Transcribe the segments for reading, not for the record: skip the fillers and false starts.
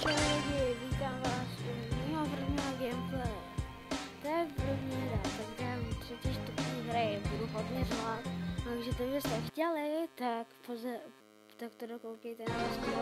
Čau lidi, vítám vás u mého prvního gameplay. To je první hra, tak jdem 3. stupní hry, budu hodně řvát. Takže to byste chtěli, tak to dokoukejte na vlastní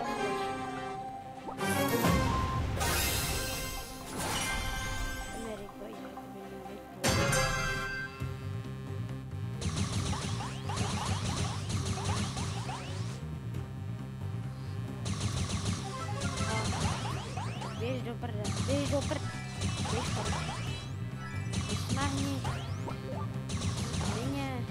běž do prde, běž do prde, běž tam. Vysmahni. Vině.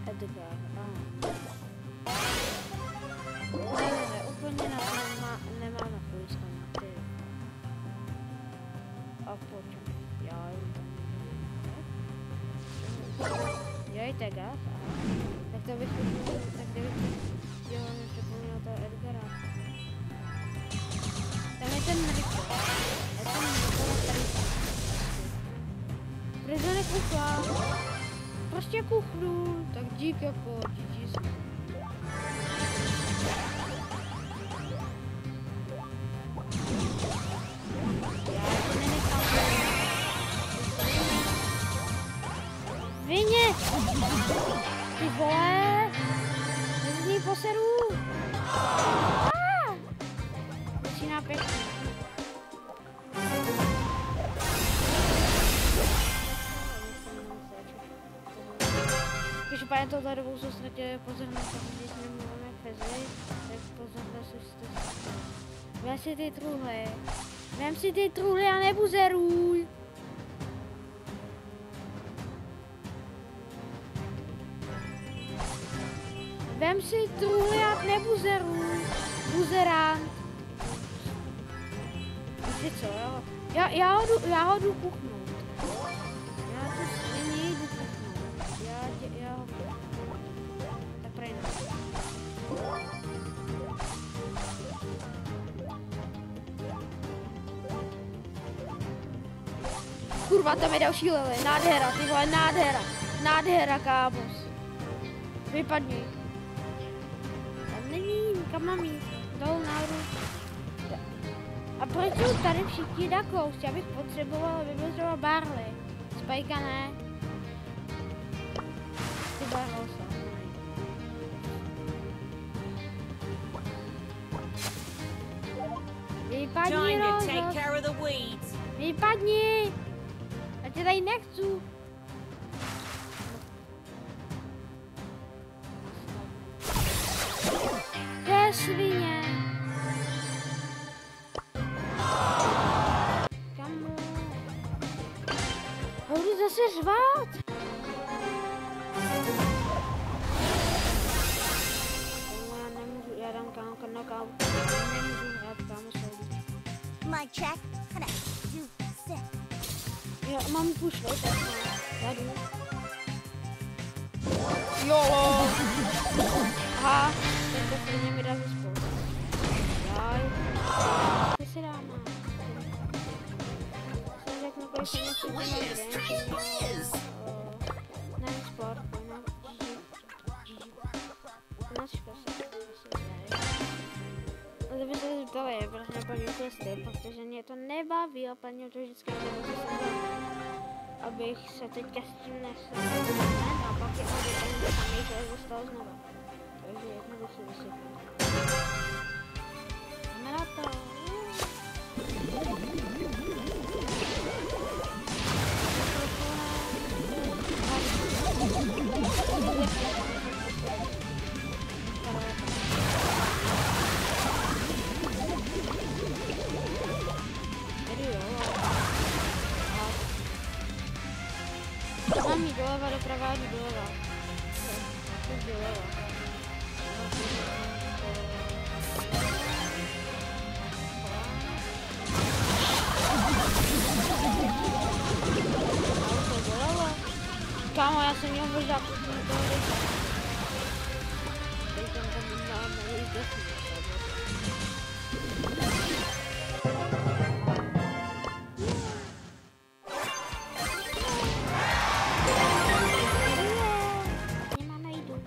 Edgar, ne, úplně nemá na půjčka na ty. A počkej, já jim tam jo, Edgar, tak to bych jo, nepřipomněl toho Edgara. Tam je ten Rico, Prizonek uchla. Prostě kuchnu, tak dík jako GG. Vině! Ty vole! Nezní poseru! Začíná pěkně. Každopádně tohle dobou se ztratili pozornost, když nemluvíme fezli, tak pozornost už jste. Vem si ty truhly a nebuzeruj! Vem si truhly a nebuzeruj! Buzerán! Víte co, jo? Já ho jdu kuchnout. Já tu svině jdu kuchnout. Já ho tak prej ne. Kurva, tam je další level. Nádhera, ty vole, nádhera. Nádhera, kámos. Vypadni. Tam není, kam mám jít. Dolů nahoru. A proč jsou tady všichni Duckous? Já bych potřeboval, aby byl třeba Barley. Spajka ne. Ty Barley. Vypadni, Rozo. Vypadni. Já tě tady nechci. To je svině. Kamu? Budu zase řvát. Já dám knockout. Nemůžu hrát, kámo, soudí. My check. Connect. Do set. Já mám push, tak já jdu. Jo! Aha, tento stejně mi dá ze spolu. Jaj. Ty si dáme. Jsem řeknu, kolik jsem něco dělal. Nevím, sport, pojďme. Značka se ale by se zeptali, proč neplnil testy, protože mě to nebaví a plnil to vždycky, abych se teďka s tím nesl a pak je ten samý člověk dostal znova. Takže jednoduše vysvětlím. Jdeme na to. Mám jít doleva, doprava, jdu doleva. Jdu doleva. já jsem měl možná kupnout toho rychle. Teď tam máme jít do nemáme jídu.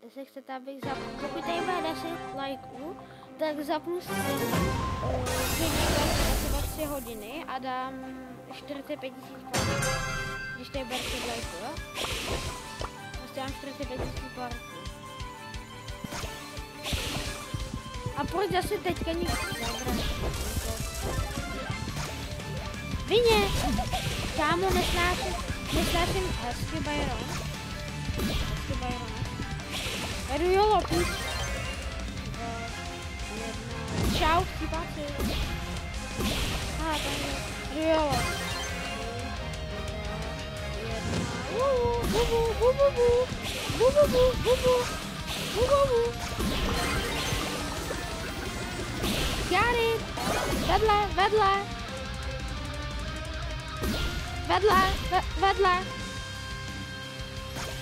Jestli chcete, abych zapnul, pokud tady bude 10 lajků, tak zapnu stream, asi 3 hodiny a dám 45 000 parků. Když tady bude 10 lajků, jo? Prostě dám 45 000 parků. A proč zase teďka nikdo? Dobré. Vině! Kámo, nesnáším hezky Byron. Hezky Byron. Jdu jolo, půjď. Čau, chybáci. Aha, tam je. Jdu jolo. Got it.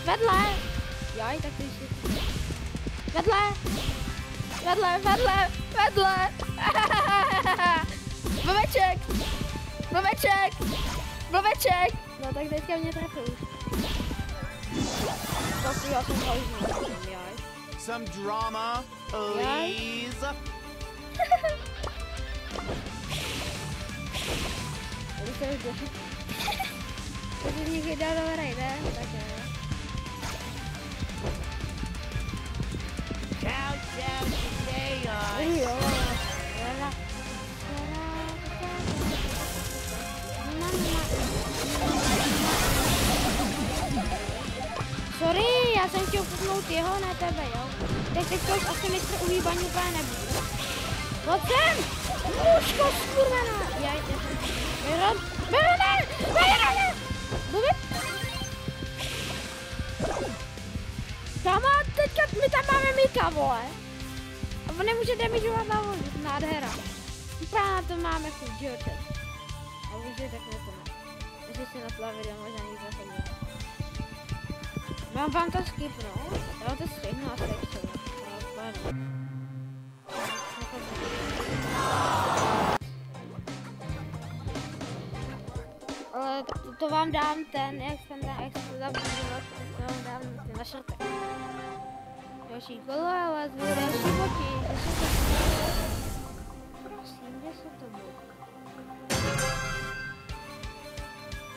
Vedle. Jaj, tak to jsi. Vedle. Blbeček. No tak teďka mě trefil už. Tak já jsem hojzný, jaj. Some drama, please. Tady se už došli. To jsi někdy dal dobrý, ne? Tak jo. Countdown to chaos. Jo. Sorry, já jsem chtěl kupnout jeho, ne tebe, jo. Tak teďka už asi mistr uhýbaní úplně nebudu. Pojď sem! Mužko skurvená! Jaj, Bejrone! Mluvit? Kámo, teďka my tam máme Mika, vole. A on nemůže damageovat na vodu, nádhera. Právě na to máme chuť, že jo, čet. A už je tak nepomáhá. Jestli si na tohle video možná nic nechodí. Mám vám to skipnout? Já to stihnu a stejču. Ale to vám dám ten, jak jsem zabudovat, to vám dám na šrtek. Další kolo, ale z další boky. Prosím, kde se to bude?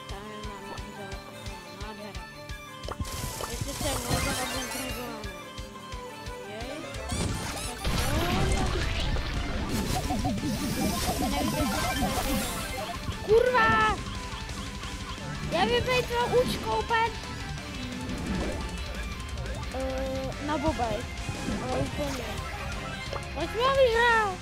Tam je máme nádhera. Jestli se může, aby zgrigované. Jej. Kurva! Já bych být tvou účkou úplně na bobaj. Ale úplně. Pojď mi ho vyhrál!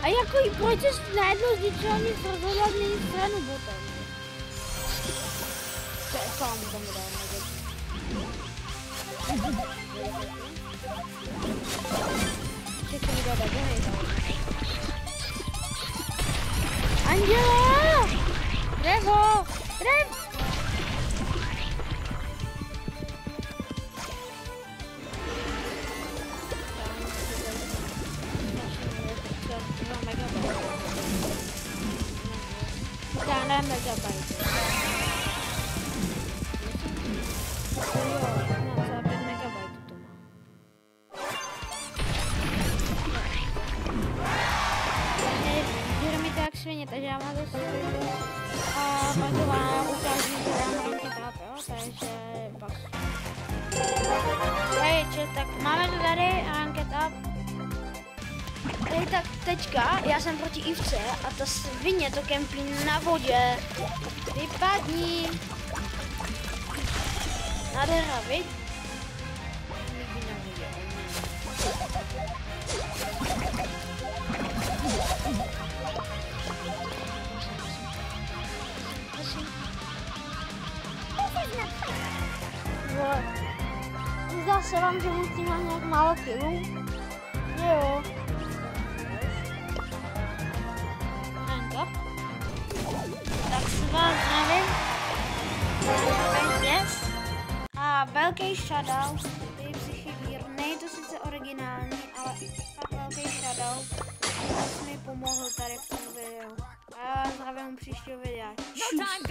A jako proč jsi najednou zničila nic rozhodla změnit stranu botem? To je kámo, tam dám negativní. Všechno mi dá běhej tam. Angela! Drevo! Dá megabyte. Jo, mám za 5 megabajtů to má. Bude mi to jak svině, takže já mám zase a pak to vám ukážu, že dám ranketáp, jo, takže pas. Hej, tak máme to tady ranketáp. Hej, tak teďka, já jsem proti Ivce a ta svině to kempí na vodě. Vypadni. Nádhera, viď? Nikdy neviděl. Vole. Zdá se vám, že musím mít nějak málo kilů? Jo. Hanka. Tak se vám nevím. Yes. A velký shoutout, který Psychivír. Není to sice originální, ale fakt velký shoutout. Který mi pomohl tady v tom videu. A já vás zdravím u příštího videa. No time